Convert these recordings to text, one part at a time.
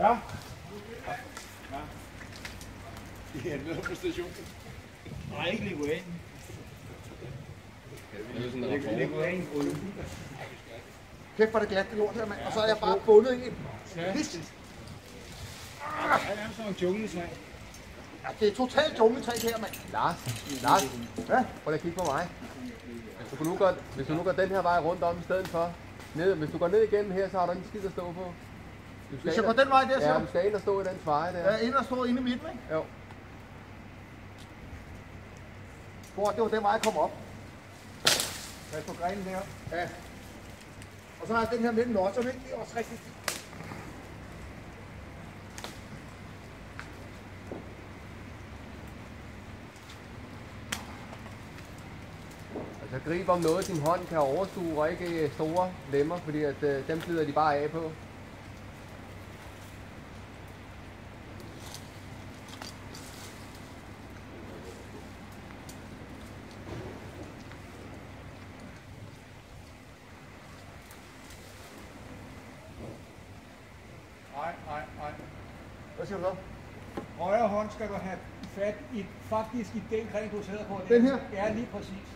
Ja. Ja. De handler på stationen. Nej, ikke leguan. Leguan. Kæft, hvor er det glat, det lort her, mand. Og så er jeg bare bundet i en list. Det er sådan en jungletræ. Ja, det er totalt jungletræ her, mand. Lars, ja? Prøv at kigge på mig. Hvis du nu går den her vej rundt om i stedet for, hvis du går ned igennem her, så har du en skid at stå på. Hvis jeg går den vej der, så? Ja, du skal ind og stå i den veje der. Ja, ind og stå inde i midten, ikke? Jo. Hvor det var den vej, jeg kom op. Pas på grenen der. Ja. Og så har jeg den her mellem også, ikke? Det er også rigtig fint. Altså grib om noget, din hånd kan overskue og ikke store lemmer, fordi at, dem flyder de bare af på. Nej. Hvad siger du så? Højre hånd skal du have fat i, faktisk i den gren, du sidder på. Den her? Ja, lige præcis.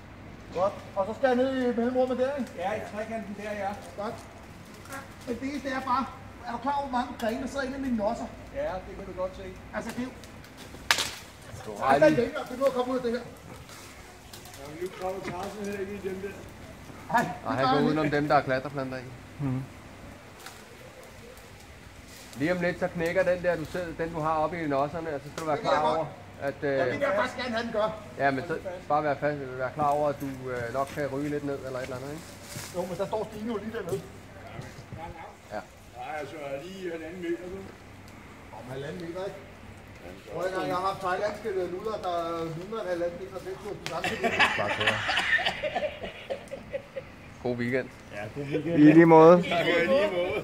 Godt. Og så skal jeg ned i mellemrummet der, ikke? Ja, i trekanten der, ja. Godt. Men det er bare, er du klar over, hvor mange grene der sidder inde i mine nosser? Ja, det kan du godt se. Altså, det er jo... Du Ej, der er længere, det er nu at komme ud af det her. Ja, men nu kravler Carsten heller ikke i dem der. Nej, han går udenom dem, der er klatreplanter i. Lige om lidt, så knækker den der, den du har oppe i nosserne, og så skal du være klar over, at... Ja, det vil jeg faktisk gerne have, den gør. Ja, men så bare være klar over, at du nok kan ryge lidt ned, eller et eller andet, ikke? Jo, men der står Stine jo lige dernede. Ja. Nej, altså lige 1,5 meter, du. Om 1,5 meter, ikke? Hvor gang jeg har haft thailandske luder, der er mindre end 1,5 meter, det er jo den samme til. Bare køre. God weekend. Ja, god weekend. I lige måde. Ja, i lige måde.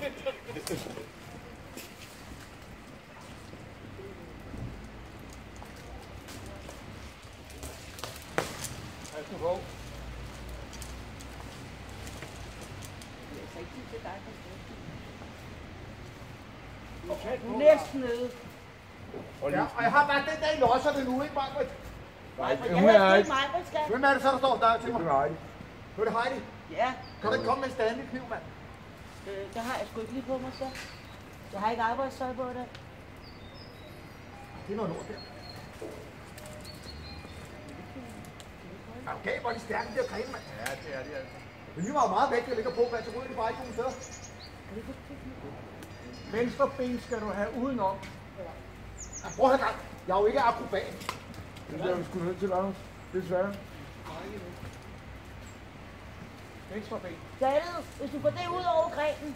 Næsten nede. Ja, og jeg har bare den der i nosserne nu, ikke bare? Nej, for jeg har ikke mig, hvad skal? Hvem er det så, der står der til mig? Det er Heidi. Nu er det Heidi. Ja, Kan du ikke komme med en standig kniv, mand? det har jeg sgu ikke lige på mig så. Jeg har ikke arbejdstøj på det. Det er noget lort der. Er du gav, hvor de stærke der grene, mand? Ja, det er det altså. Men vi var jo meget væk, jeg ligger på, hvad så ryger de bare ikke nogen steder. Venstre ben skal du have udenom. Ja, prøv at høre gang. Jeg er jo ikke akrobat. Det er vi sgu nødt til, Lars. Desværre. Venstre ben. David, hvis du får det ud over grenen.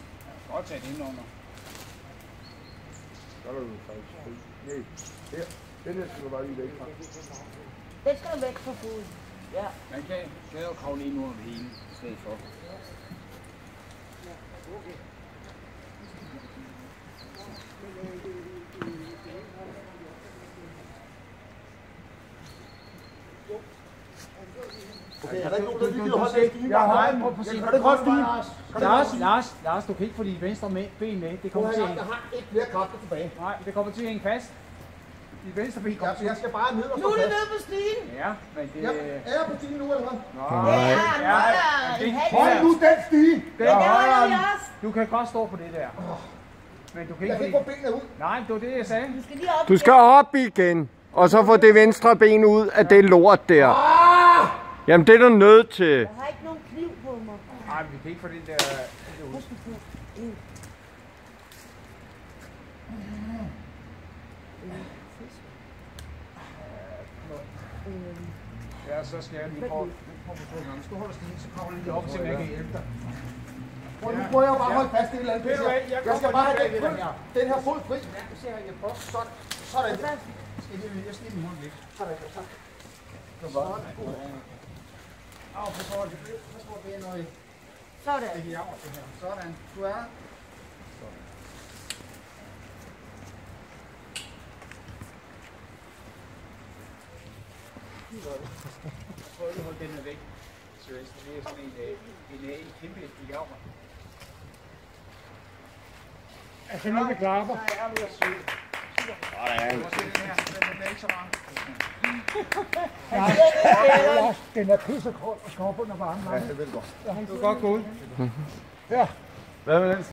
Godt tage det ind under. Så er du faktisk fri. Nej, her. Den her skal du bare lige væk fra. Den skal du væk fra foden. Ja. Man kan jo kravle ind under det hele i stedet for. Okay, er der ikke nogen, der lige gider holde den Stine? Jeg har en på sin. Kan det godt, Stine? Lars, du kan ikke få de venstre ben med. Det kommer til at hænge. Jeg har ikke flere kræfter tilbage. Nej, det kommer til at hænge fast. De venstre ben kommer til Jeg skal bare ned og Nu stå er det fast. nede på stigen. Ja, men det... Er jeg på Stine nu, eller hvad? Ja, nu er der en halv. Hold nu den Stine! Det holder vi også. Du kan godt stå på det der. Men du kan Jeg kan ikke... ikke få benene ud. Nej, det var det, jeg sagde. Du skal lige op. Du skal op igen, og så få det venstre ben ud af det lort der. Jamen, det er du nødt til. Jeg har ikke nogen kniv på mig. Nej, vi kan ikke få den der... Ja, så skal jeg lige prøve. Hvis du holder stigen, så kommer lige op til, at jeg kan hjælpe dig. Prøv nu prøver jeg bare at holde fast i et eller andet. Ved du hvad, Jeg skal bare have den her fod fri. Ja, du ser, jeg prøver. Sådan. Sådan. Jeg skal lige min hånd væk. Sådan. Sådan. Au, pas på, det er noget. Sådan. Det er jammer, det her. Sådan. Du er der. Prøv lige at holde den her væk. Seriøst, det er sådan en kæmpe jammer. Altså nu vi klapper. Den er pissekold og skorpen er varm. Ja, det vil godt. Du kan godt gå ud. Ja. Hvad med den?